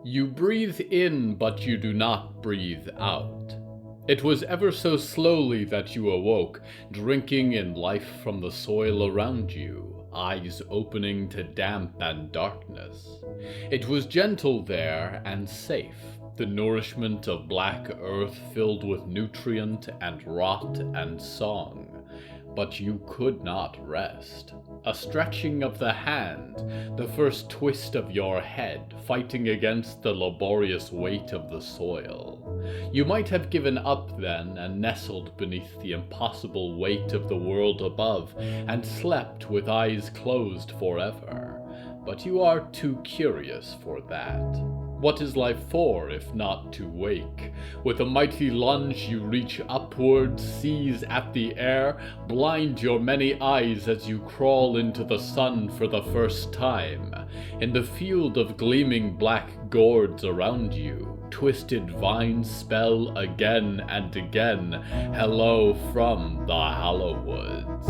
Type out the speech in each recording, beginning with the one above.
You breathe in, but you do not breathe out. It was ever so slowly that you awoke, drinking in life from the soil around you, eyes opening to damp and darkness. It was gentle there and safe, the nourishment of black earth filled with nutrient and rot and song. But you could not rest. A stretching of the hand, the first twist of your head, fighting against the laborious weight of the soil. You might have given up then and nestled beneath the impossible weight of the world above and slept with eyes closed forever. But you are too curious for that. What is life for, if not to wake? With a mighty lunge you reach upward, seize at the air, blind your many eyes as you crawl into the sun for the first time. In the field of gleaming black gourds around you, twisted vines spell again and again, hello from the Hallowoods.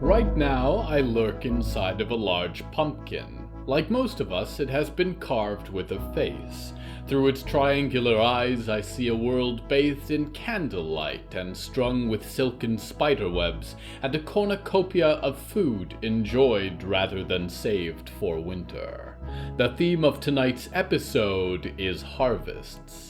Right now, I lurk inside of a large pumpkin. Like most of us, it has been carved with a face. Through its triangular eyes, I see a world bathed in candlelight and strung with silken spiderwebs, and a cornucopia of food enjoyed rather than saved for winter. The theme of tonight's episode is harvests.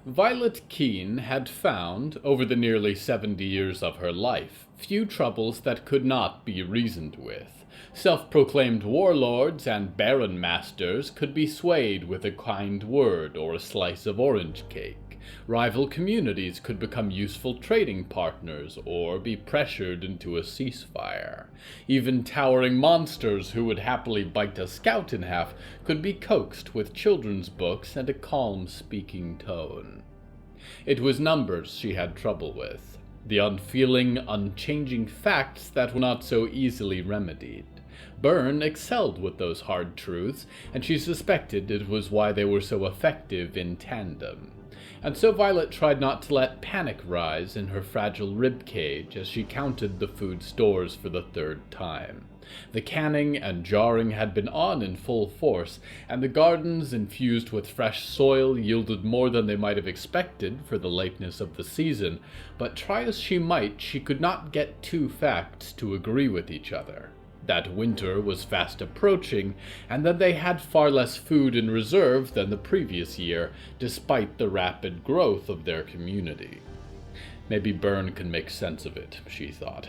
Violet Keene had found, over the nearly 70 years of her life, few troubles that could not be reasoned with. Self-proclaimed warlords and baron masters could be swayed with a kind word or a slice of orange cake. Rival communities could become useful trading partners or be pressured into a ceasefire. Even towering monsters who would happily bite a scout in half could be coaxed with children's books and a calm speaking tone. It was numbers she had trouble with, the unfeeling, unchanging facts that were not so easily remedied. Byrne excelled with those hard truths, and she suspected it was why they were so effective in tandem. And so Violet tried not to let panic rise in her fragile rib cage as she counted the food stores for the third time. The canning and jarring had been on in full force, and the gardens infused with fresh soil yielded more than they might have expected for the lateness of the season, but try as she might, she could not get two facts to agree with each other. That winter was fast approaching, and that they had far less food in reserve than the previous year, despite the rapid growth of their community. Maybe Byrne can make sense of it, she thought.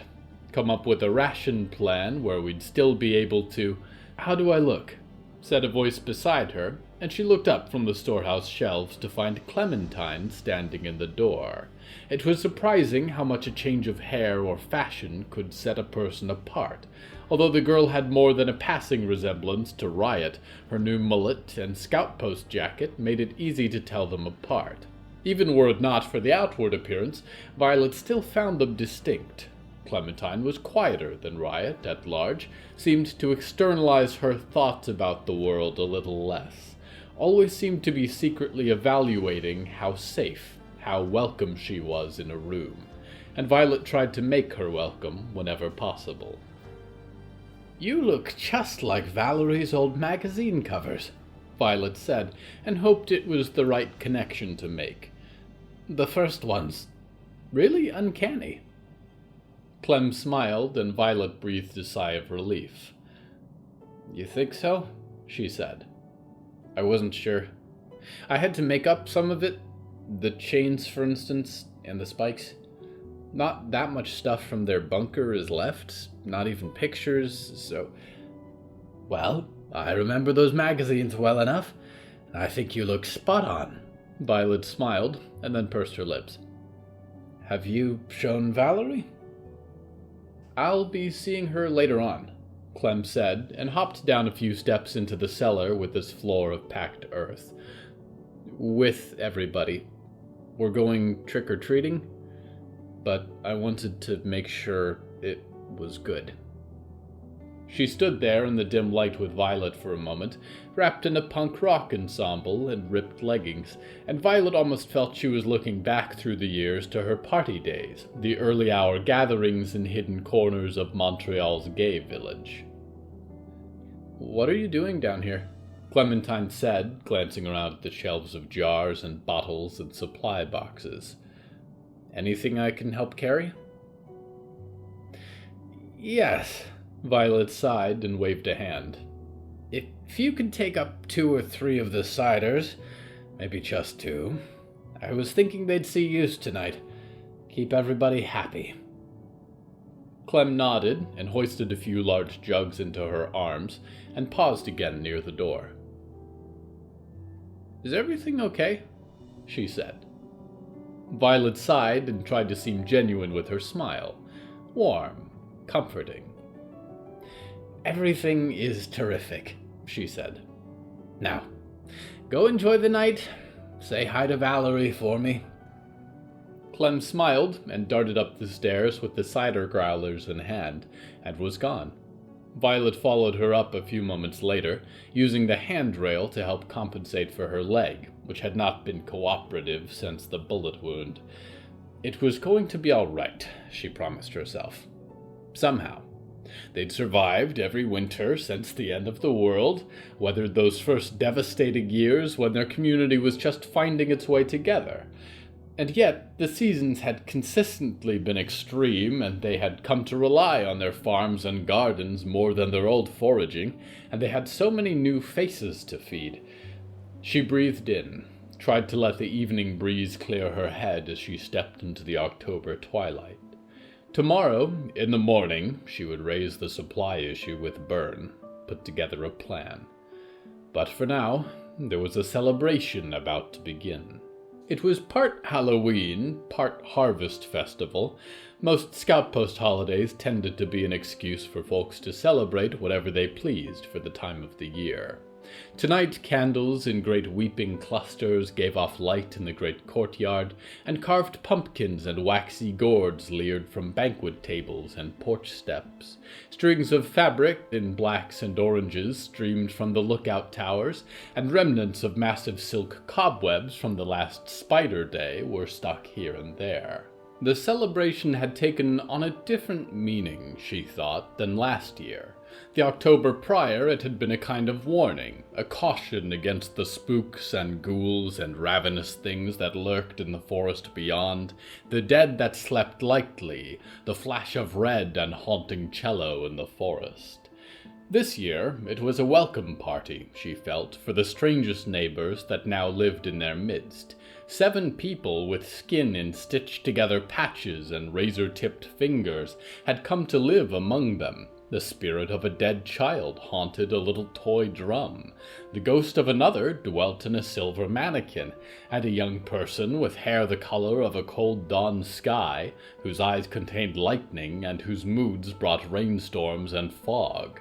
Come up with a ration plan where we'd still be able to— "How do I look?" said a voice beside her, and she looked up from the storehouse shelves to find Clementine standing in the door. It was surprising how much a change of hair or fashion could set a person apart. Although the girl had more than a passing resemblance to Riot, her new mullet and scout post jacket made it easy to tell them apart. Even were it not for the outward appearance, Violet still found them distinct. Clementine was quieter than Riot at large, seemed to externalize her thoughts about the world a little less, always seemed to be secretly evaluating how safe, how welcome she was in a room, and Violet tried to make her welcome whenever possible. "You look just like Valerie's old magazine covers," Violet said, and hoped it was the right connection to make. "The first one's really uncanny." Clem smiled, and Violet breathed a sigh of relief. "You think so?" she said. "I wasn't sure. I had to make up some of it. The chains, for instance, and the spikes. Not that much stuff from their bunker is left, not even pictures, so—" "Well, I remember those magazines well enough. I think you look spot on." Violet smiled, and then pursed her lips. "Have you shown Valerie?" I'll be seeing her later on, Clem said, and hopped down a few steps into the cellar with its floor of packed earth. With everybody. We're going trick-or-treating, but I wanted to make sure it was good. She stood there in the dim light with Violet for a moment, wrapped in a punk rock ensemble and ripped leggings, and Violet almost felt she was looking back through the years to her party days, the early hour gatherings in hidden corners of Montreal's gay village. "What are you doing down here?" Clementine said, glancing around at the shelves of jars and bottles and supply boxes. "Anything I can help carry?" "Yes," Violet sighed and waved a hand. "If you could take up 2 or 3 of the ciders, maybe just 2. I was thinking they'd see use tonight. Keep everybody happy." Clem nodded and hoisted a few large jugs into her arms and paused again near the door. "Is everything okay?" she said. Violet sighed and tried to seem genuine with her smile. Warm, comforting. "Everything is terrific," she said. "Now, go enjoy the night. Say hi to Valerie for me." Clem smiled and darted up the stairs with the cider growlers in hand, and was gone. Violet followed her up a few moments later, using the handrail to help compensate for her leg, which had not been cooperative since the bullet wound. It was going to be all right, she promised herself. Somehow. They'd survived every winter since the end of the world, weathered those first devastating years when their community was just finding its way together. And yet, the seasons had consistently been extreme, and they had come to rely on their farms and gardens more than their old foraging, and they had so many new faces to feed. She breathed in, tried to let the evening breeze clear her head as she stepped into the October twilight. Tomorrow, in the morning, she would raise the supply issue with Byrne, put together a plan. But for now, there was a celebration about to begin. It was part Halloween, part Harvest Festival. Most Scout Post holidays tended to be an excuse for folks to celebrate whatever they pleased for the time of the year. Tonight, candles in great weeping clusters gave off light in the great courtyard, and carved pumpkins and waxy gourds leered from banquet tables and porch steps. Strings of fabric in blacks and oranges streamed from the lookout towers, and remnants of massive silk cobwebs from the last Spider Day were stuck here and there. The celebration had taken on a different meaning, she thought, than last year. The October prior it had been a kind of warning, a caution against the spooks and ghouls and ravenous things that lurked in the forest beyond, the dead that slept lightly, the flash of red and haunting cello in the forest. This year it was a welcome party, she felt, for the strangest neighbors that now lived in their midst. 7 people with skin in stitched-together patches and razor-tipped fingers had come to live among them. The spirit of a dead child haunted a little toy drum. The ghost of another dwelt in a silver mannequin, and a young person with hair the color of a cold dawn sky, whose eyes contained lightning and whose moods brought rainstorms and fog.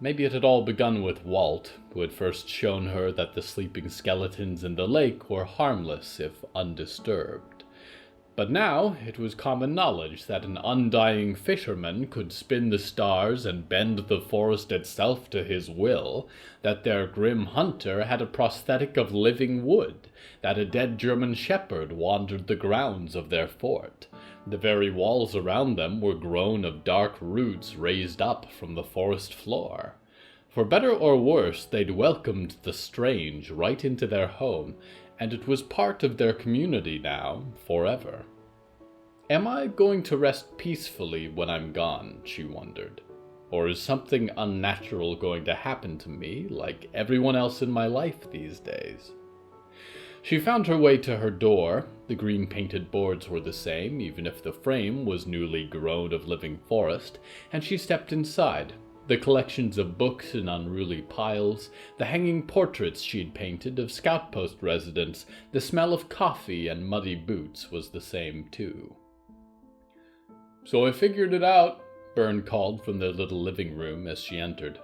Maybe it had all begun with Walt, who had first shown her that the sleeping skeletons in the lake were harmless if undisturbed. But now it was common knowledge that an undying fisherman could spin the stars and bend the forest itself to his will, that their grim hunter had a prosthetic of living wood, that a dead German shepherd wandered the grounds of their fort. The very walls around them were grown of dark roots raised up from the forest floor. For better or worse, they'd welcomed the strange right into their home, and it was part of their community now, forever. Am I going to rest peacefully when I'm gone, she wondered. Or is something unnatural going to happen to me, like everyone else in my life these days? She found her way to her door. The green-painted boards were the same, even if the frame was newly grown of living forest, and she stepped inside. The collections of books in unruly piles, the hanging portraits she'd painted of Scout Post residents, the smell of coffee and muddy boots was the same too. "So I figured it out," Byrne called from their little living room as she entered.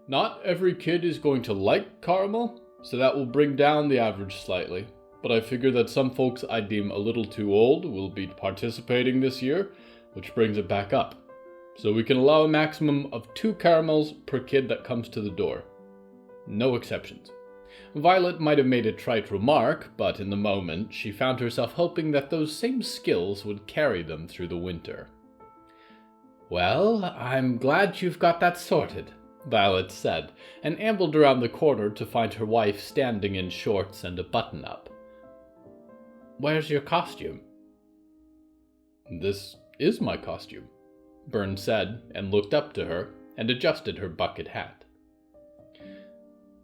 "Not every kid is going to like caramel, so that will bring down the average slightly. But I figure that some folks I deem a little too old will be participating this year, which brings it back up. So we can allow a maximum of 2 caramels per kid that comes to the door. No exceptions." Violet might have made a trite remark, but in the moment she found herself hoping that those same skills would carry them through the winter. "Well, I'm glad you've got that sorted," Violet said, and ambled around the corner to find her wife standing in shorts and a button-up. "Where's your costume?" "This is my costume," Byrne said, and looked up to her and adjusted her bucket hat.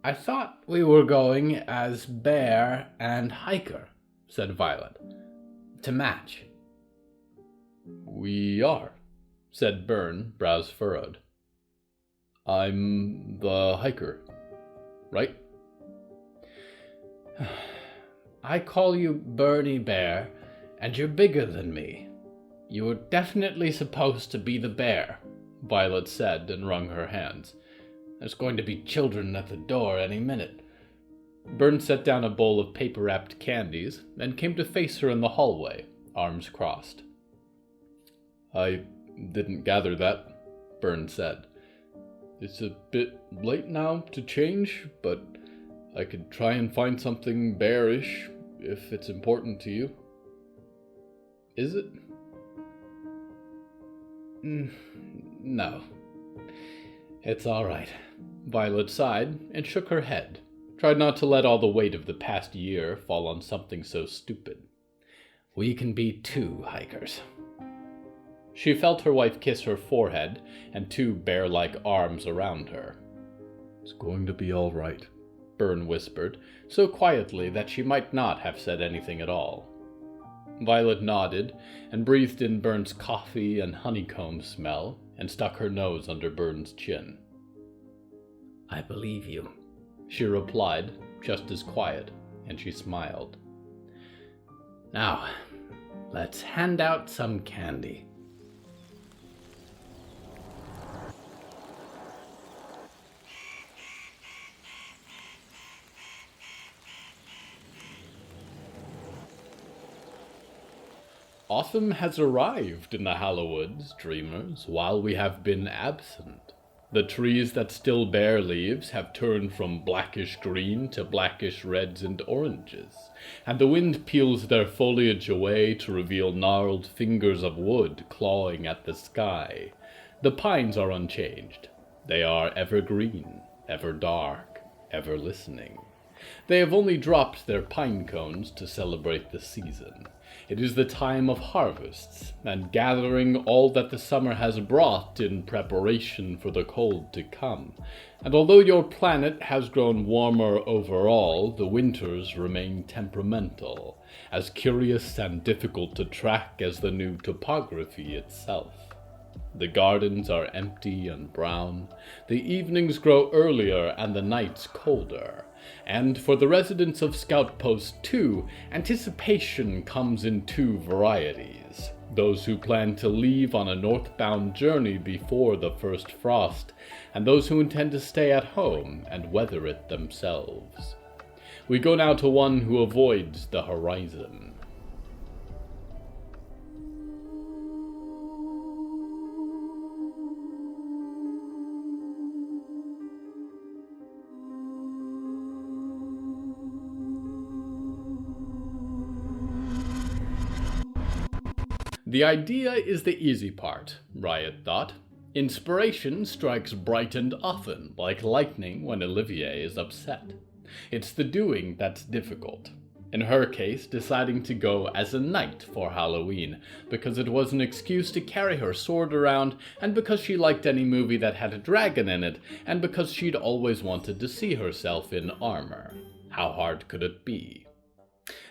"I thought we were going as bear and hiker," said Violet, "to match." "We are," said Byrne, brows furrowed. "I'm the hiker, right?" "I call you Bernie Bear, and you're bigger than me. You were definitely supposed to be the bear," Violet said and wrung her hands. "There's going to be children at the door any minute." Byrne set down a bowl of paper-wrapped candies and came to face her in the hallway, arms crossed. "I didn't gather that," Byrne said. "It's a bit late now to change, but I could try and find something bearish if it's important to you." "Is it?" "No. It's all right." Violet sighed and shook her head, tried not to let all the weight of the past year fall on something so stupid. "We can be 2 hikers." She felt her wife kiss her forehead and 2 bear-like arms around her. "It's going to be all right," Byrne whispered, so quietly that she might not have said anything at all. Violet nodded and breathed in Byrne's coffee and honeycomb smell and stuck her nose under Byrne's chin. "I believe you," she replied, just as quiet, and she smiled. "Now, let's hand out some candy." Autumn has arrived in the Hallowoods, dreamers, while we have been absent. The trees that still bear leaves have turned from blackish green to blackish reds and oranges, and the wind peels their foliage away to reveal gnarled fingers of wood clawing at the sky. The pines are unchanged. They are ever green, ever dark, ever listening. They have only dropped their pine cones to celebrate the season. It is the time of harvests, and gathering all that the summer has brought in preparation for the cold to come. And although your planet has grown warmer overall, the winters remain temperamental, as curious and difficult to track as the new topography itself. The gardens are empty and brown, the evenings grow earlier and the nights colder. And for the residents of Scout Post 2, anticipation comes in 2 varieties. Those who plan to leave on a northbound journey before the first frost, and those who intend to stay at home and weather it themselves. We go now to one who avoids the horizon. The idea is the easy part, Riot thought. Inspiration strikes bright and often, like lightning when Olivier is upset. It's the doing that's difficult. In her case, deciding to go as a knight for Halloween, because it was an excuse to carry her sword around, and because she liked any movie that had a dragon in it, and because she'd always wanted to see herself in armor. How hard could it be?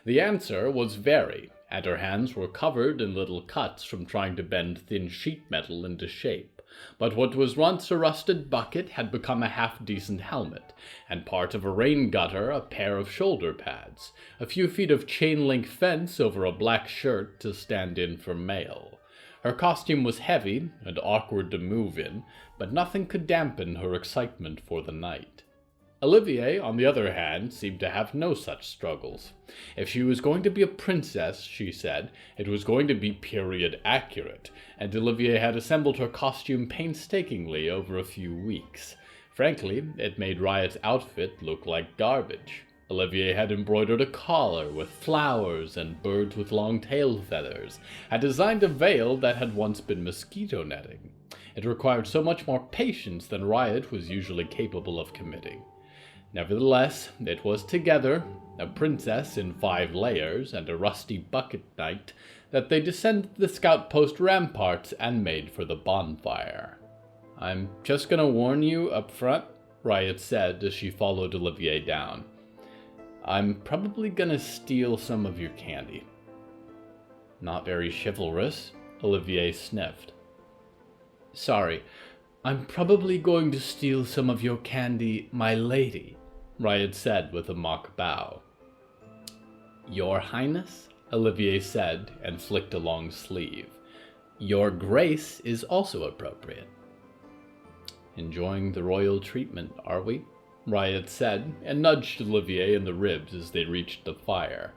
The answer was very, and her hands were covered in little cuts from trying to bend thin sheet metal into shape. But what was once a rusted bucket had become a half-decent helmet, and part of a rain gutter a pair of shoulder pads, a few feet of chain-link fence over a black shirt to stand in for mail, Her costume was heavy and awkward to move in, but nothing could dampen her excitement for the night. Olivier, on the other hand, seemed to have no such struggles. If she was going to be a princess, she said, it was going to be period accurate, and Olivier had assembled her costume painstakingly over a few weeks. Frankly, it made Riot's outfit look like garbage. Olivier had embroidered a collar with flowers and birds with long tail feathers, had designed a veil that had once been mosquito netting. It required so much more patience than Riot was usually capable of committing. Nevertheless, it was together, a princess in 5 layers and a rusty bucket knight, that they descended the scout post ramparts and made for the bonfire. "I'm just gonna warn you up front," Riot said as she followed Olivier down. "I'm probably gonna steal some of your candy." "Not very chivalrous," Olivier sniffed. "Sorry, I'm probably going to steal some of your candy, my lady," Riot said with a mock bow. "Your Highness," Olivier said and flicked a long sleeve. "Your Grace is also appropriate." "Enjoying the royal treatment, are we?" Riot said, and nudged Olivier in the ribs as they reached the fire.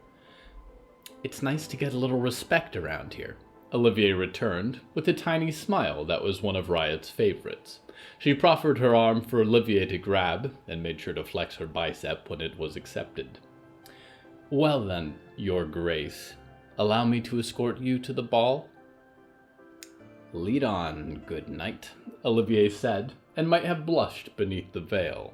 "It's nice to get a little respect around here," Olivier returned, with a tiny smile that was one of Riot's favorites. She proffered her arm for Olivier to grab, and made sure to flex her bicep when it was accepted. "Well then, your Grace, allow me to escort you to the ball?" "Lead on, good knight," Olivier said, and might have blushed beneath the veil.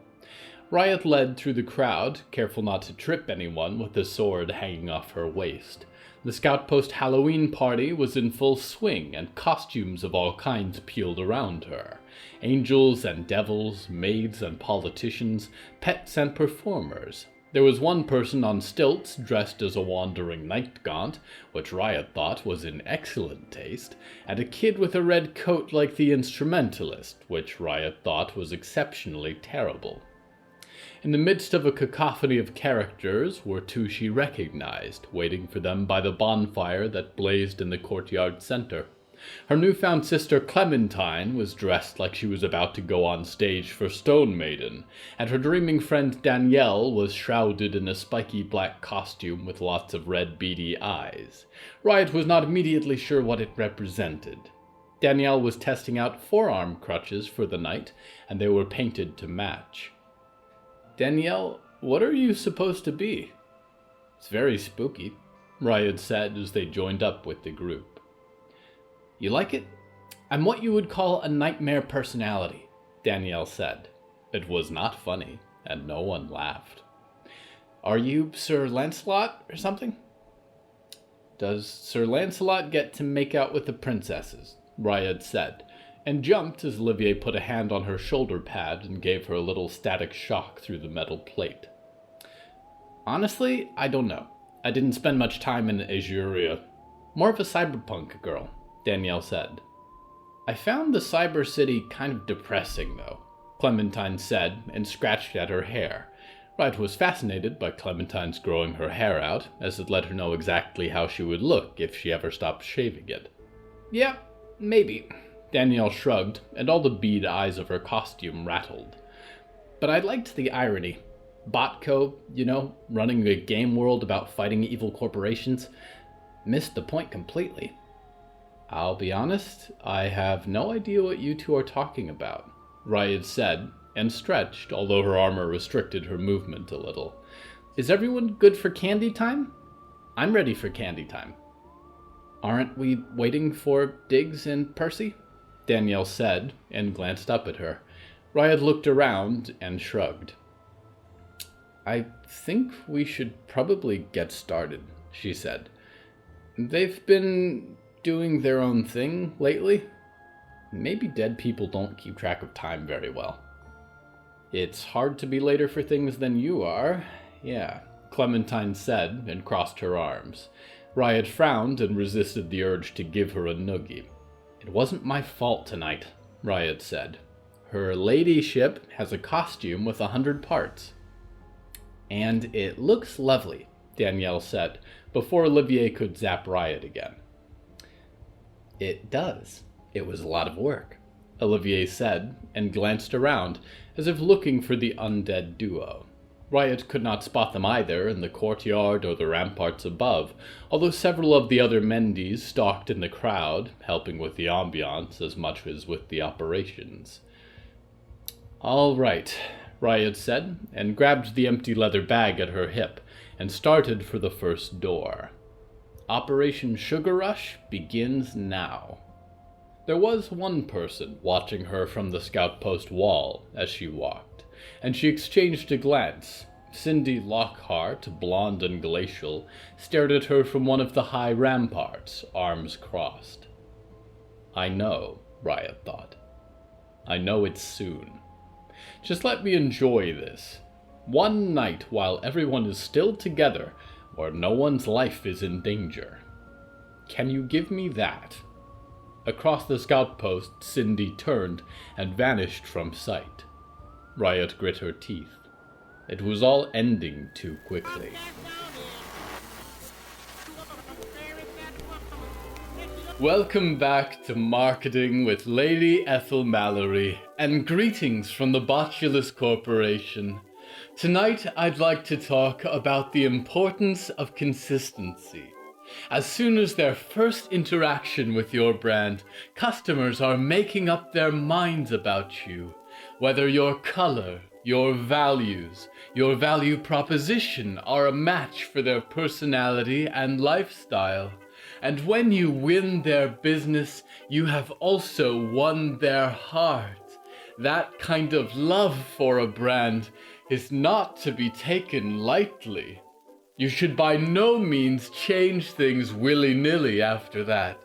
Riot led through the crowd, careful not to trip anyone with the sword hanging off her waist. The Scout Post Halloween party was in full swing, and costumes of all kinds peeled around her. Angels and devils, maids and politicians, pets and performers. There was one person on stilts dressed as a wandering night-gaunt, which Riot thought was in excellent taste, and a kid with a red coat like the instrumentalist, which Riot thought was exceptionally terrible. In the midst of a cacophony of characters were 2 she recognized, waiting for them by the bonfire that blazed in the courtyard center. Her newfound sister Clementine was dressed like she was about to go on stage for Stone Maiden, and her dreaming friend Danielle was shrouded in a spiky black costume with lots of red beady eyes. Riot was not immediately sure what it represented. Danielle was testing out forearm crutches for the night, and they were painted to match. "Danielle, what are you supposed to be?" "It's very spooky," Riot said as they joined up with the group. "You like it? I'm what you would call a nightmare personality," Danielle said. It was not funny, and no one laughed. "Are you Sir Lancelot or something?" "Does Sir Lancelot get to make out with the princesses?" Riot said, and jumped as Olivier put a hand on her shoulder pad and gave her a little static shock through the metal plate. "Honestly, I don't know. I didn't spend much time in Azuria. More of a cyberpunk girl," Danielle said. "I found the cyber city kind of depressing, though," Clementine said, and scratched at her hair. Riot was fascinated by Clementine's growing her hair out, as it let her know exactly how she would look if she ever stopped shaving it. "Yeah, maybe," Danielle shrugged, and all the bead eyes of her costume rattled. "But I liked the irony. Botco, running a game world about fighting evil corporations. Missed the point completely." "I'll be honest, I have no idea what you two are talking about," Riot said, and stretched, although her armor restricted her movement a little. "Is everyone good for candy time?" "I'm ready for candy time." "Aren't we waiting for Diggs and Percy?" Danielle said, and glanced up at her. Riot looked around and shrugged. "I think we should probably get started," she said. "They've been doing their own thing lately. Maybe dead people don't keep track of time very well." "It's hard to be later for things than you are. Yeah," Clementine said, and crossed her arms. Riot frowned and resisted the urge to give her a noogie. "It wasn't my fault tonight," Riot said. "Her ladyship has a costume with 100 parts." "And it looks lovely," Danielle said, before Olivier could zap Riot again. It does. It was a lot of work, Olivier said, and glanced around, as if looking for the undead duo. Riot could not spot them either in the courtyard or the ramparts above, although several of the other Mendes stalked in the crowd, helping with the ambiance as much as with the operations. "All right," Riot said, and grabbed the empty leather bag at her hip, and started for the first door. Operation Sugar Rush begins now. There was one person watching her from the scout post wall as she walked, and she exchanged a glance. Cindy Lockhart, blonde and glacial, stared at her from one of the high ramparts, arms crossed. I know, Riot thought. I know it's soon. Just let me enjoy this. One night while everyone is still together, where no one's life is in danger. Can you give me that? Across the scout post, Cindy turned and vanished from sight. Riot grit her teeth. It was all ending too quickly. Welcome back to Marketing with Lady Ethel Mallory, and greetings from the Botulus Corporation. Tonight I'd like to talk about the importance of consistency. As soon as their first interaction with your brand, customers are making up their minds about you. Whether your color, your values, your value proposition are a match for their personality and lifestyle. And when you win their business, you have also won their heart. That kind of love for a brand is not to be taken lightly. You should by no means change things willy-nilly after that.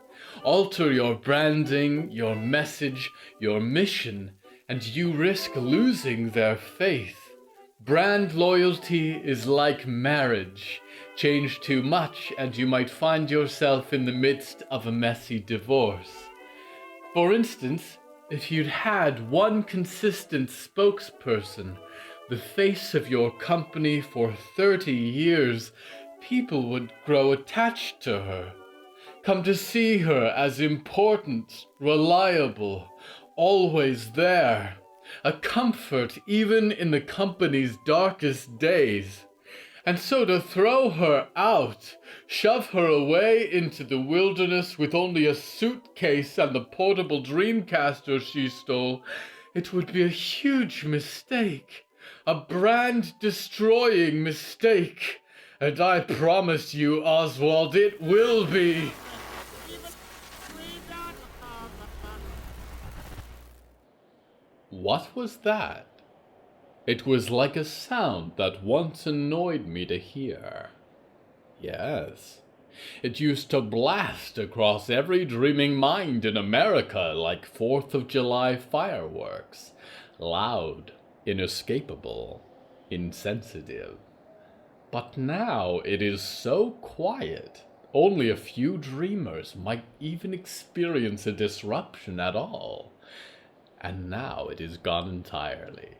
Alter your branding, your message, your mission, and you risk losing their faith. Brand loyalty is like marriage. Change too much and you might find yourself in the midst of a messy divorce. For instance, if you'd had one consistent spokesperson, the face of your company for 30 years, people would grow attached to her. Come to see her as important, reliable, always there. A comfort even in the company's darkest days. And so to throw her out, shove her away into the wilderness with only a suitcase and the portable Dreamcaster she stole, it would be a huge mistake. A brand-destroying mistake. And I promise you, Oswald, it will be. What was that? It was like a sound that once annoyed me to hear. Yes, it used to blast across every dreaming mind in America like 4th of July fireworks. Loud, inescapable, insensitive. But now it is so quiet, only a few dreamers might even experience a disruption at all. And now it is gone entirely.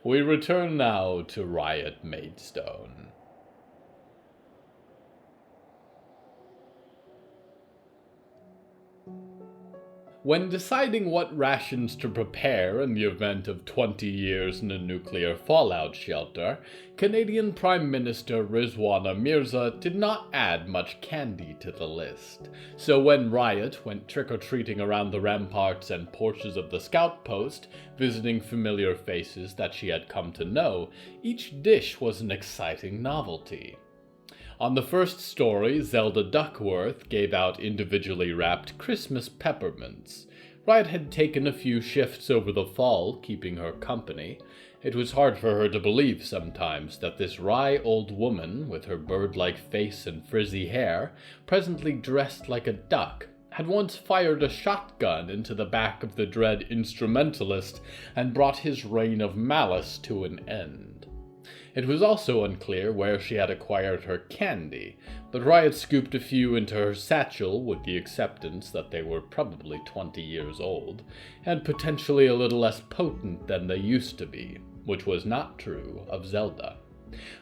We return now to Riot Maidstone. When deciding what rations to prepare in the event of 20 years in a nuclear fallout shelter, Canadian Prime Minister Rizwana Mirza did not add much candy to the list. So when Riot went trick-or-treating around the ramparts and porches of the scout post, visiting familiar faces that she had come to know, each dish was an exciting novelty. On the first story, Zelda Duckworth gave out individually wrapped Christmas peppermints. Riot had taken a few shifts over the fall, keeping her company. It was hard for her to believe sometimes that this wry old woman, with her bird-like face and frizzy hair, presently dressed like a duck, had once fired a shotgun into the back of the dread instrumentalist and brought his reign of malice to an end. It was also unclear where she had acquired her candy, but Riot scooped a few into her satchel with the acceptance that they were probably 20 years old, and potentially a little less potent than they used to be. which was not true of Zelda.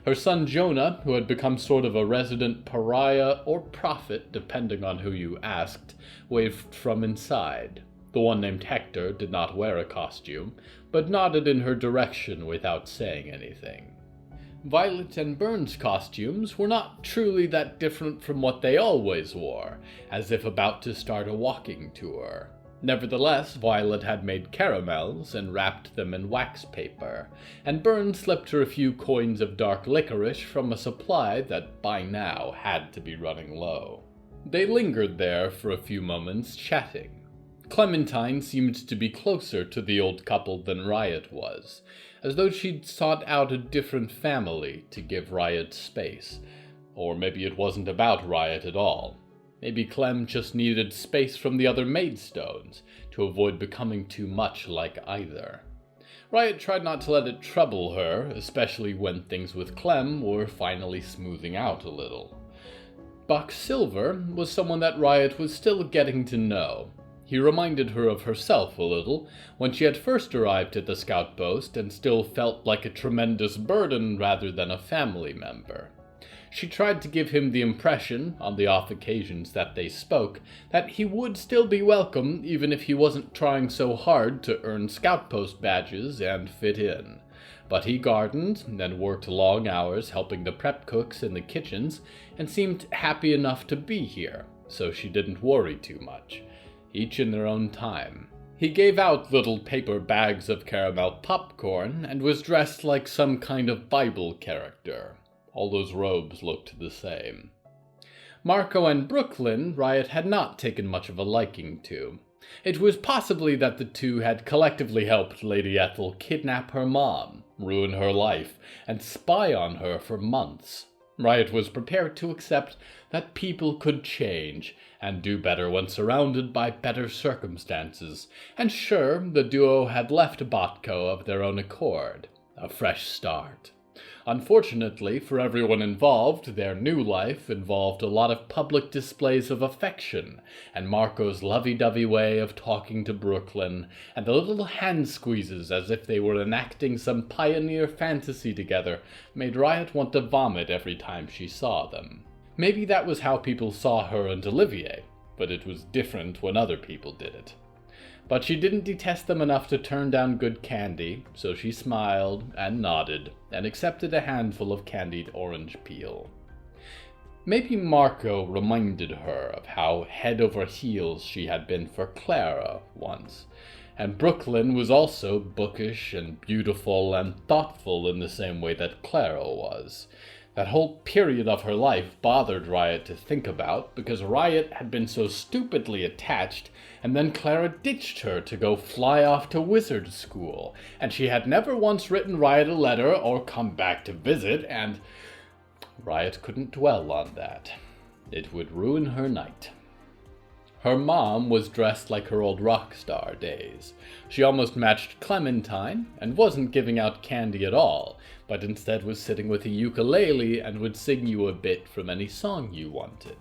Her son Jonah, who had become sort of a resident pariah or prophet, depending on who you asked, waved from inside. The one named Hector did not wear a costume, but nodded in her direction without saying anything. Violet and Burns' costumes were not truly that different from what they always wore, as if about to start a walking tour. Nevertheless, Violet had made caramels and wrapped them in wax paper, and Burns slipped her a few coins of dark licorice from a supply that by now had to be running low. They lingered there for a few moments, chatting. Clementine seemed to be closer to the old couple than Riot was, as though she'd sought out a different family to give Riot space. Or maybe it wasn't about Riot at all. Maybe Clem just needed space from the other Maidstones, to avoid becoming too much like either. Riot tried not to let it trouble her, especially when things with Clem were finally smoothing out a little. Buck Silver was someone that Riot was still getting to know. He reminded her of herself a little, when she had first arrived at the scout post and still felt like a tremendous burden rather than a family member. She tried to give him the impression, on the off occasions that they spoke, that he would still be welcome even if he wasn't trying so hard to earn scout post badges and fit in. But he gardened and worked long hours helping the prep cooks in the kitchens and seemed happy enough to be here, so she didn't worry too much. Each in their own time. He gave out little paper bags of caramel popcorn and was dressed like some kind of Bible character. All those robes looked the same. Marco and Brooklyn, Riot had not taken much of a liking to. It was possibly that the two had collectively helped Lady Ethel kidnap her mom, ruin her life, and spy on her for months. Riot was prepared to accept that people could change and do better when surrounded by better circumstances, and sure, the duo had left Botco of their own accord. A fresh start. Unfortunately for everyone involved, their new life involved a lot of public displays of affection, and Marco's lovey-dovey way of talking to Brooklyn, and the little hand squeezes as if they were enacting some pioneer fantasy together, made Riot want to vomit every time she saw them. Maybe that was how people saw her and Olivier, but it was different when other people did it. But she didn't detest them enough to turn down good candy, so she smiled and nodded and accepted a handful of candied orange peel. Maybe Marco reminded her of how head over heels she had been for Clara once, and Brooklyn was also bookish and beautiful and thoughtful in the same way that Clara was. That whole period of her life bothered Riot to think about, because Riot had been so stupidly attached, and then Clara ditched her to go fly off to wizard school, and she had never once written Riot a letter or come back to visit, and Riot couldn't dwell on that. It would ruin her night. Her mom was dressed like her old rock star days. She almost matched Clementine, and wasn't giving out candy at all, but instead was sitting with a ukulele and would sing you a bit from any song you wanted.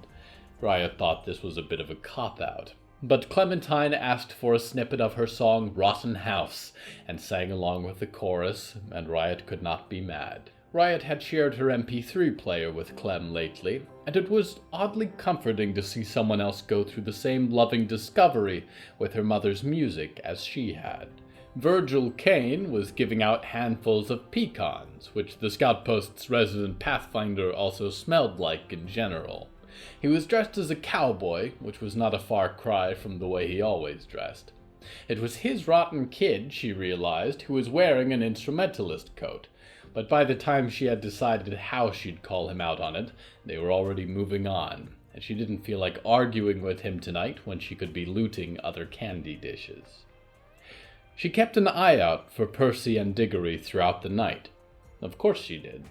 Riot thought this was a bit of a cop-out, but Clementine asked for a snippet of her song Rotten House, and sang along with the chorus, and Riot could not be mad. Riot had shared her MP3 player with Clem lately, and it was oddly comforting to see someone else go through the same loving discovery with her mother's music as she had. Virgil Kane was giving out handfuls of pecans, which the scout post's resident pathfinder also smelled like in general. He was dressed as a cowboy, which was not a far cry from the way he always dressed. It was his rotten kid, she realized, who was wearing an instrumentalist coat, but by the time she had decided how she'd call him out on it, they were already moving on, and she didn't feel like arguing with him tonight when she could be looting other candy dishes. She kept an eye out for Percy and Diggory throughout the night. Of course she did,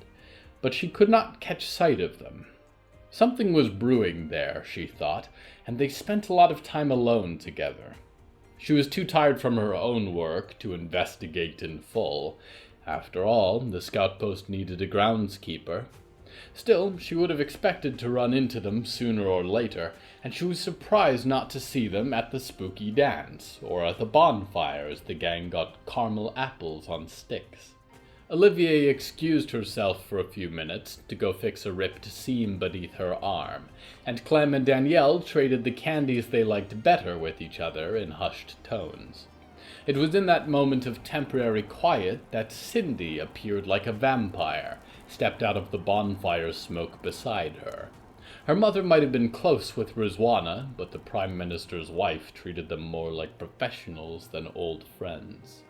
but she could not catch sight of them. Something was brewing there, she thought, and they spent a lot of time alone together. She was too tired from her own work to investigate in full. After all, the scout post needed a groundskeeper. Still, she would have expected to run into them sooner or later, and she was surprised not to see them at the spooky dance, or at the bonfire as the gang got caramel apples on sticks. Olivier excused herself for a few minutes to go fix a ripped seam beneath her arm, and Clem and Danielle traded the candies they liked better with each other in hushed tones. It was in that moment of temporary quiet that Cindy appeared like a vampire, stepped out of the bonfire smoke beside her. Her mother might have been close with Rizwana, but the Prime Minister's wife treated them more like professionals than old friends.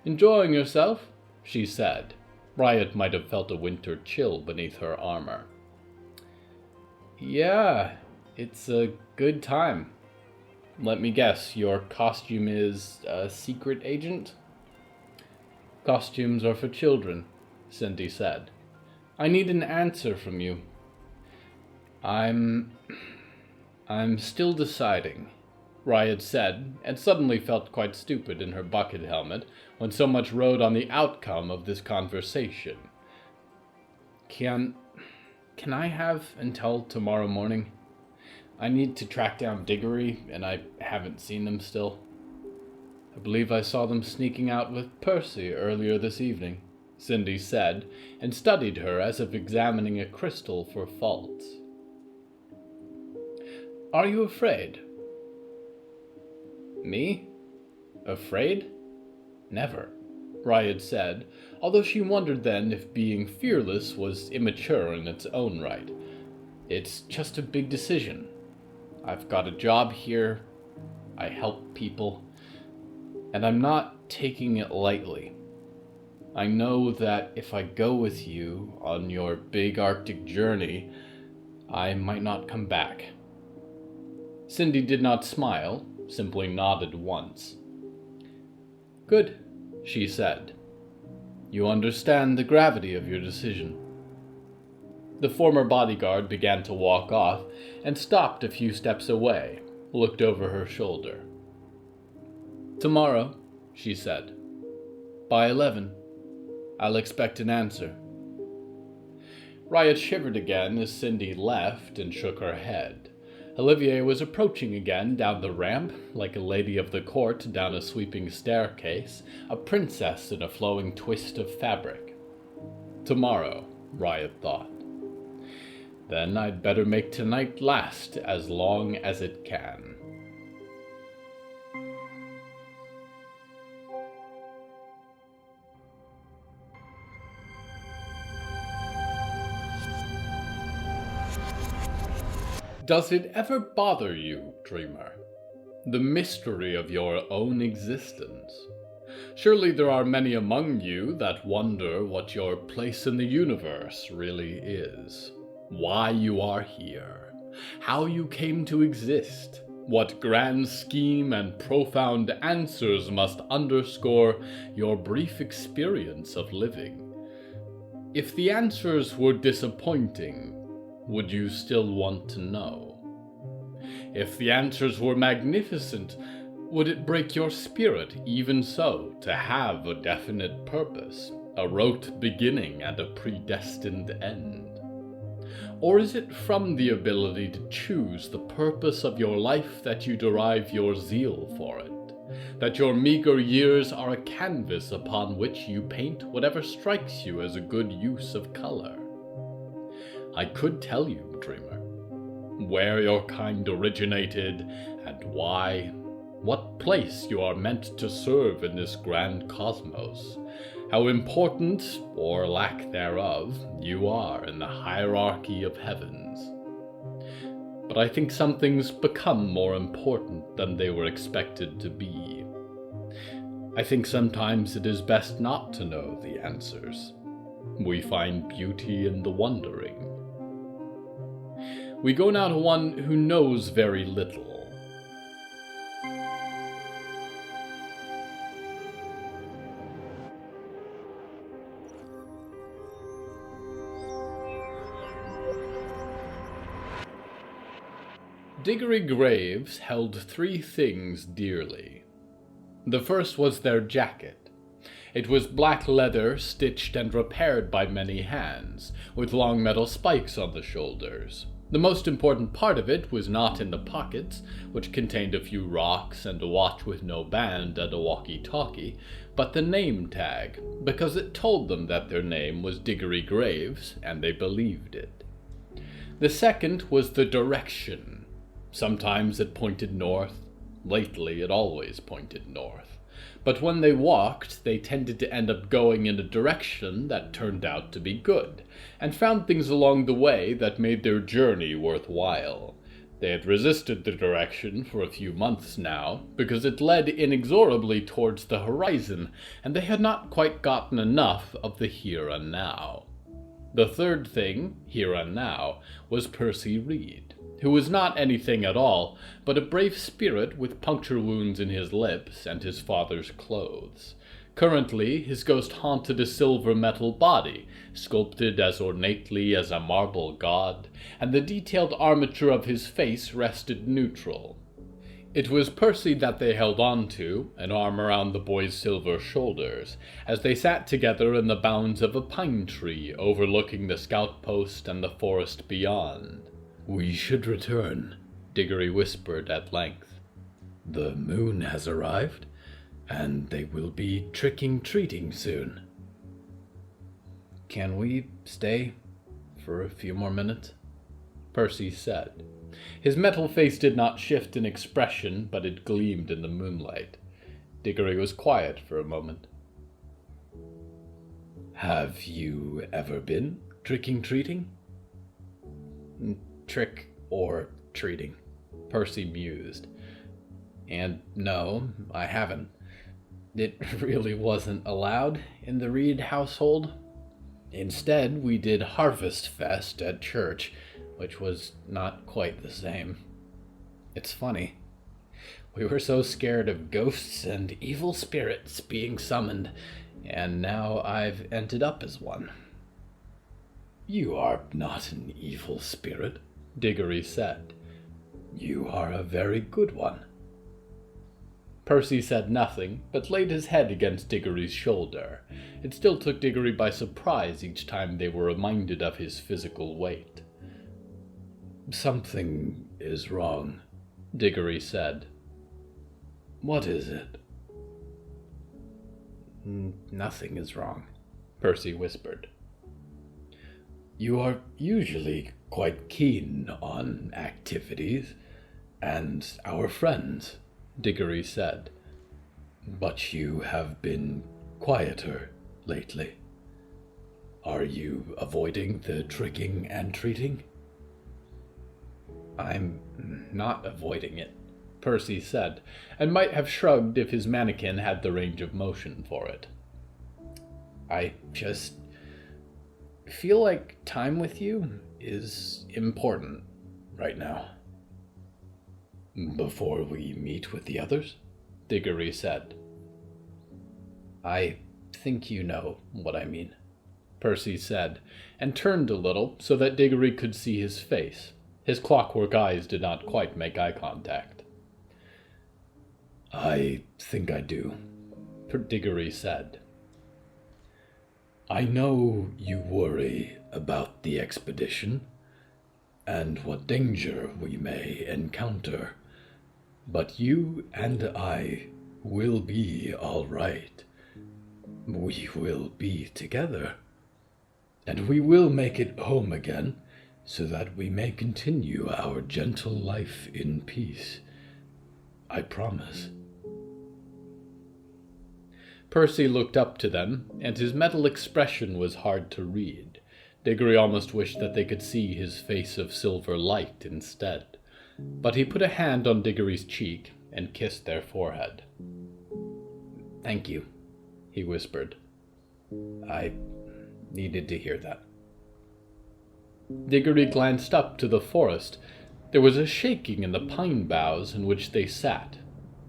"Enjoying yourself?" she said. Riot might have felt a winter chill beneath her armor. "Yeah, it's a good time. Let me guess, your costume is a secret agent?" "Costumes are for children," Cindy said. "I need an answer from you." I'm still deciding," Riot said, and suddenly felt quite stupid in her bucket helmet when so much rode on the outcome of this conversation. Can I have until tomorrow morning? I need to track down Diggory, and I haven't seen them still. I believe I saw them sneaking out with Percy earlier this evening, Cindy said, and studied her as if examining a crystal for faults. Are you afraid? Me? Afraid? Never, Riot said, although she wondered then if being fearless was immature in its own right. It's just a big decision. I've got a job here, I help people, and I'm not taking it lightly. I know that if I go with you on your big Arctic journey, I might not come back. Cindy did not smile, simply nodded once. Good, she said. You understand the gravity of your decision. The former bodyguard began to walk off and stopped a few steps away, looked over her shoulder. Tomorrow, she said. By 11. I'll expect an answer. Riot shivered again as Cindy left and shook her head. Olivier was approaching again down the ramp, like a lady of the court down a sweeping staircase, a princess in a flowing twist of fabric. Tomorrow, Riot thought. Then I'd better make tonight last as long as it can. Does it ever bother you, dreamer, the mystery of your own existence? Surely there are many among you that wonder what your place in the universe really is, why you are here, how you came to exist, what grand scheme and profound answers must underscore your brief experience of living. If the answers were disappointing, would you still want to know? If the answers were magnificent, would it break your spirit even so to have a definite purpose, a rote beginning and a predestined end? Or is it from the ability to choose the purpose of your life that you derive your zeal for it, that your meager years are a canvas upon which you paint whatever strikes you as a good use of color? I could tell you, dreamer, where your kind originated and why, what place you are meant to serve in this grand cosmos, how important, or lack thereof, you are in the hierarchy of heavens. But I think some things become more important than they were expected to be. I think sometimes it is best not to know the answers. We find beauty in the wondering. We go now to one who knows very little. Diggory graves held three things dearly. The first was their jacket. It was black leather stitched and repaired by many hands, with long metal spikes on the shoulders. The most important part of it was not in the pockets, which contained a few rocks and a watch with no band and a walkie-talkie, but the name tag, because it told them that their name was Diggory Graves, and they believed it. The second was the direction. Sometimes it pointed north. Lately, it always pointed north. But when they walked, they tended to end up going in a direction that turned out to be good, and found things along the way that made their journey worthwhile. They had resisted the direction for a few months now, because it led inexorably towards the horizon, and they had not quite gotten enough of the here and now. The third thing, here and now, was Percy Reed, who was not anything at all, but a brave spirit with puncture wounds in his lips and his father's clothes. Currently, his ghost haunted a silver metal body, sculpted as ornately as a marble god, and the detailed armature of his face rested neutral. It was Percy that they held on to, an arm around the boy's silver shoulders, as they sat together in the bounds of a pine tree overlooking the scout post and the forest beyond. "We should return," Diggory whispered at length. "The moon has arrived, and they will be trick-or-treating soon." "Can we stay for a few more minutes?" Percy said. His metal face did not shift in expression, but it gleamed in the moonlight. Diggory was quiet for a moment. "Have you ever been trick-or-treating?" "Trick or treating," Percy mused. "And no, I haven't. It really wasn't allowed in the Reed household. Instead, we did Harvest Fest at church, which was not quite the same. It's funny. We were so scared of ghosts and evil spirits being summoned, and now I've ended up as one." "You are not an evil spirit," Diggory said. "You are a very good one." Percy said nothing, but laid his head against Diggory's shoulder. It still took Diggory by surprise each time they were reminded of his physical weight. "Something is wrong," Diggory said. "What is it?" "Nothing is wrong," Percy whispered. "You are usually quite keen on activities, and our friends," Diggory said. "But you have been quieter lately. Are you avoiding the tricking and treating?" "I'm not avoiding it," Percy said, and might have shrugged if his mannequin had the range of motion for it. "I just feel like time with you is important right now." "Before we meet with the others?" Diggory said. "I think you know what I mean," Percy said, and turned a little so that Diggory could see his face. His clockwork eyes did not quite make eye contact. "I think I do," Diggory said. "I know you worry about the expedition, and what danger we may encounter, but you and I will be all right. We will be together, and we will make it home again, so that we may continue our gentle life in peace. I promise." Percy looked up to them, and his metal expression was hard to read. Diggory almost wished that they could see his face of silver light instead. But he put a hand on Diggory's cheek and kissed their forehead. "Thank you," he whispered. "I needed to hear that." Diggory glanced up to the forest. There was a shaking in the pine boughs in which they sat.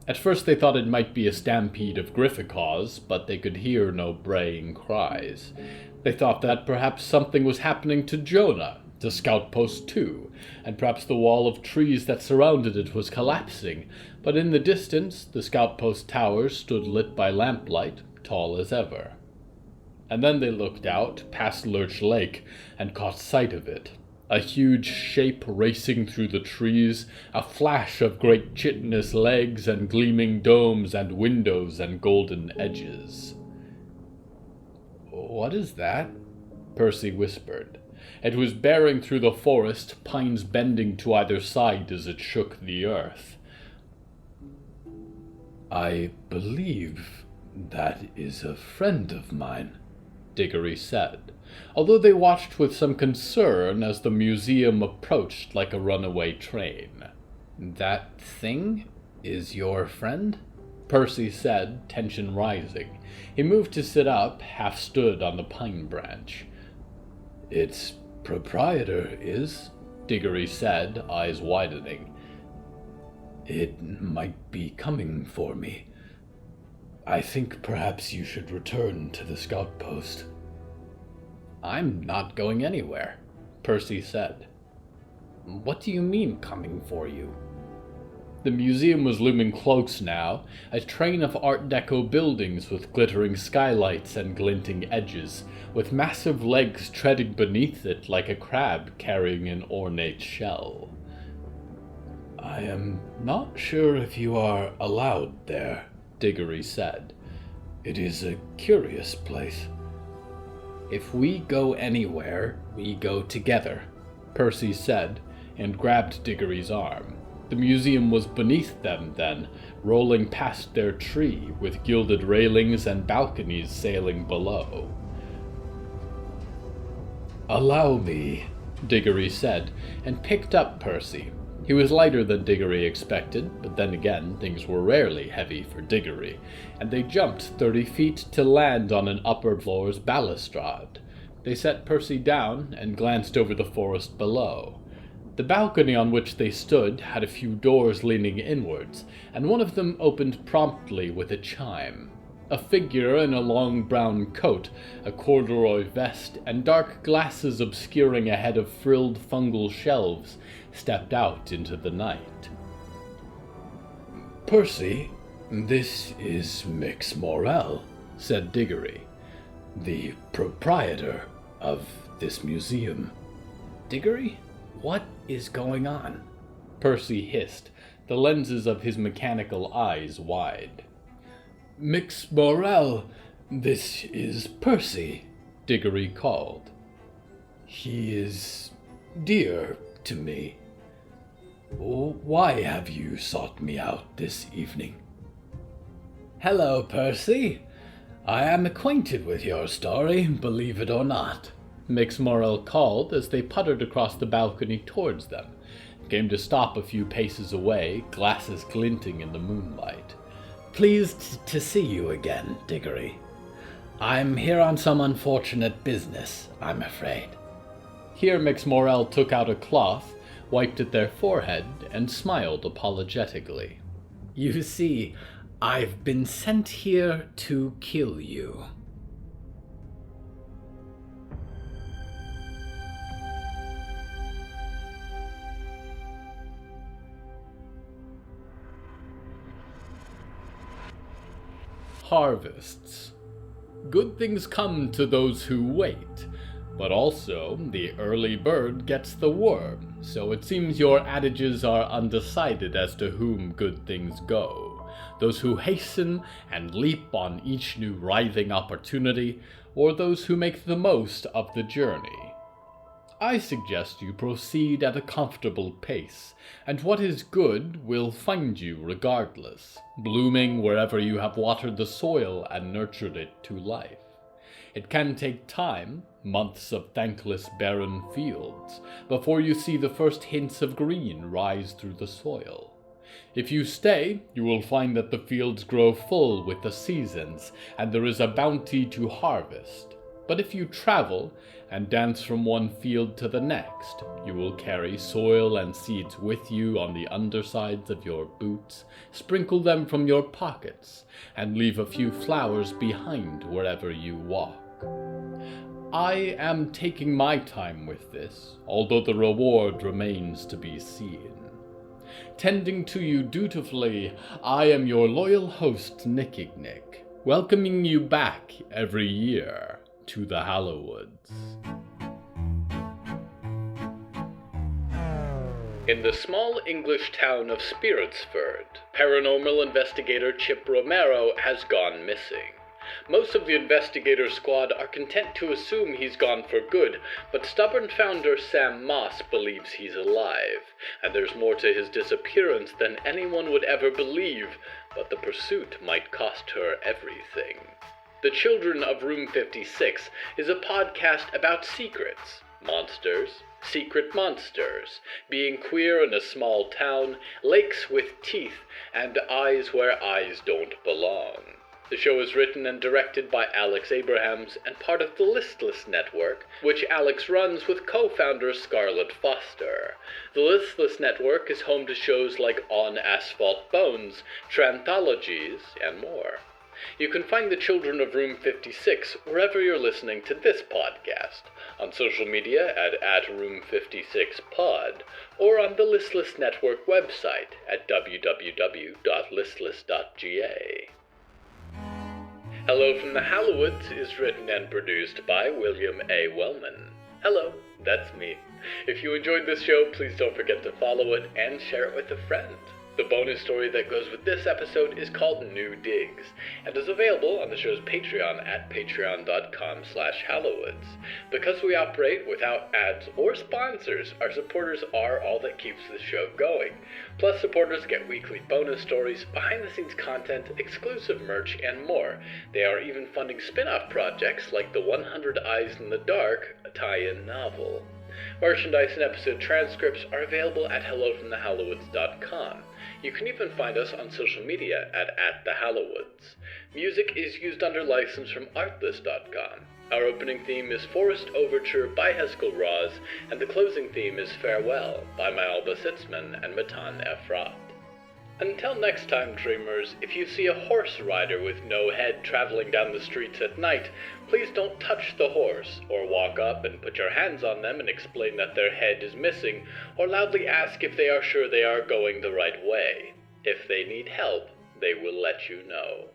At first they thought it might be a stampede of Grifficaws, but they could hear no braying cries. They thought that perhaps something was happening to Jonah, to Scout Post 2, and perhaps the wall of trees that surrounded it was collapsing, but in the distance the Scout Post towers stood lit by lamplight, tall as ever. And then they looked out, past Lurch Lake, and caught sight of it. A huge shape racing through the trees, a flash of great chitinous legs and gleaming domes and windows and golden edges. "What is that?" Percy whispered. It was bearing through the forest, pines bending to either side as it shook the earth. "I believe that is a friend of mine," Diggory said, although they watched with some concern as the museum approached like a runaway train. "That thing is your friend?" Percy said, tension rising. He moved to sit up, half stood on the pine branch. "Its proprietor is," Diggory said, eyes widening. "It might be coming for me. I think perhaps you should return to the scout post." "I'm not going anywhere," Percy said. "What do you mean, coming for you?" The museum was looming close now, a train of Art Deco buildings with glittering skylights and glinting edges, with massive legs treading beneath it like a crab carrying an ornate shell. "I am not sure if you are allowed there," Diggory said. "It is a curious place." "If we go anywhere, we go together," Percy said, and grabbed Diggory's arm. The museum was beneath them then, rolling past their tree, with gilded railings and balconies sailing below. "Allow me," Diggory said, and picked up Percy. He was lighter than Diggory expected, but then again, things were rarely heavy for Diggory, and they jumped 30 feet to land on an upper floor's balustrade. They set Percy down and glanced over the forest below. The balcony on which they stood had a few doors leaning inwards, and one of them opened promptly with a chime. A figure in a long brown coat, a corduroy vest, and dark glasses obscuring a head of frilled fungal shelves stepped out into the night. "Percy, this is Mix Morel," said Diggory, "the proprietor of this museum." "Diggory? What is going on?" Percy hissed, the lenses of his mechanical eyes wide. "Mix Morel, this is Percy," Diggory called. "He is dear to me. Why have you sought me out this evening?" "Hello, Percy. I am acquainted with your story, believe it or not," Mix Morel called as they puttered across the balcony towards them, came to stop a few paces away, glasses glinting in the moonlight. "Pleased to see you again, Diggory. I'm here on some unfortunate business, I'm afraid." Here Mix Morel took out a cloth, wiped at their forehead, and smiled apologetically. "You see, I've been sent here to kill you." Harvests. Good things come to those who wait, but also the early bird gets the worm, so it seems your adages are undecided as to whom good things go, those who hasten and leap on each new writhing opportunity, or those who make the most of the journey. I suggest you proceed at a comfortable pace, and what is good will find you regardless, blooming wherever you have watered the soil and nurtured it to life. It can take time, months of thankless barren fields, before you see the first hints of green rise through the soil. If you stay, you will find that the fields grow full with the seasons, and there is a bounty to harvest. But if you travel and dance from one field to the next, you will carry soil and seeds with you on the undersides of your boots, sprinkle them from your pockets, and leave a few flowers behind wherever you walk. I am taking my time with this, although the reward remains to be seen. Tending to you dutifully, I am your loyal host, Nickignick, welcoming you back every year to the Hallowoods. In the small English town of Spiritsford, paranormal investigator Chip Romero has gone missing. Most of the investigator squad are content to assume he's gone for good, but stubborn founder Sam Moss believes he's alive, and there's more to his disappearance than anyone would ever believe, but the pursuit might cost her everything. The Children of Room 56 is a podcast about secrets, monsters, secret monsters, being queer in a small town, lakes with teeth, and eyes where eyes don't belong. The show is written and directed by Alex Abrahams and part of the Listless Network, which Alex runs with co-founder Scarlett Foster. The Listless Network is home to shows like On Asphalt Bones, Tranthologies, and more. You can find the Children of Room 56 wherever you're listening to this podcast, on social media at Room56Pod, or on the Listless Network website at www.listless.ga. Hello from the Hallowoods is written and produced by William A. Wellman. Hello, that's me. If you enjoyed this show, please don't forget to follow it and share it with a friend. The bonus story that goes with this episode is called New Digs, and is available on the show's Patreon at patreon.com/Hallowoods. Because we operate without ads or sponsors, our supporters are all that keeps the show going. Plus, supporters get weekly bonus stories, behind-the-scenes content, exclusive merch, and more. They are even funding spin-off projects like the 100 Eyes in the Dark, a tie-in novel. Merchandise and episode transcripts are available at hellofromthehallowoods.com. You can even find us on social media at @thehallowoods. Music is used under license from artlist.com. Our opening theme is Forest Overture by Yehezkel Raz, and the closing theme is Farewell by Mayalba Sitzman and Matan Efrat. Until next time, dreamers, if you see a horse rider with no head traveling down the streets at night, please don't touch the horse, or walk up and put your hands on them and explain that their head is missing, or loudly ask if they are sure they are going the right way. If they need help, they will let you know.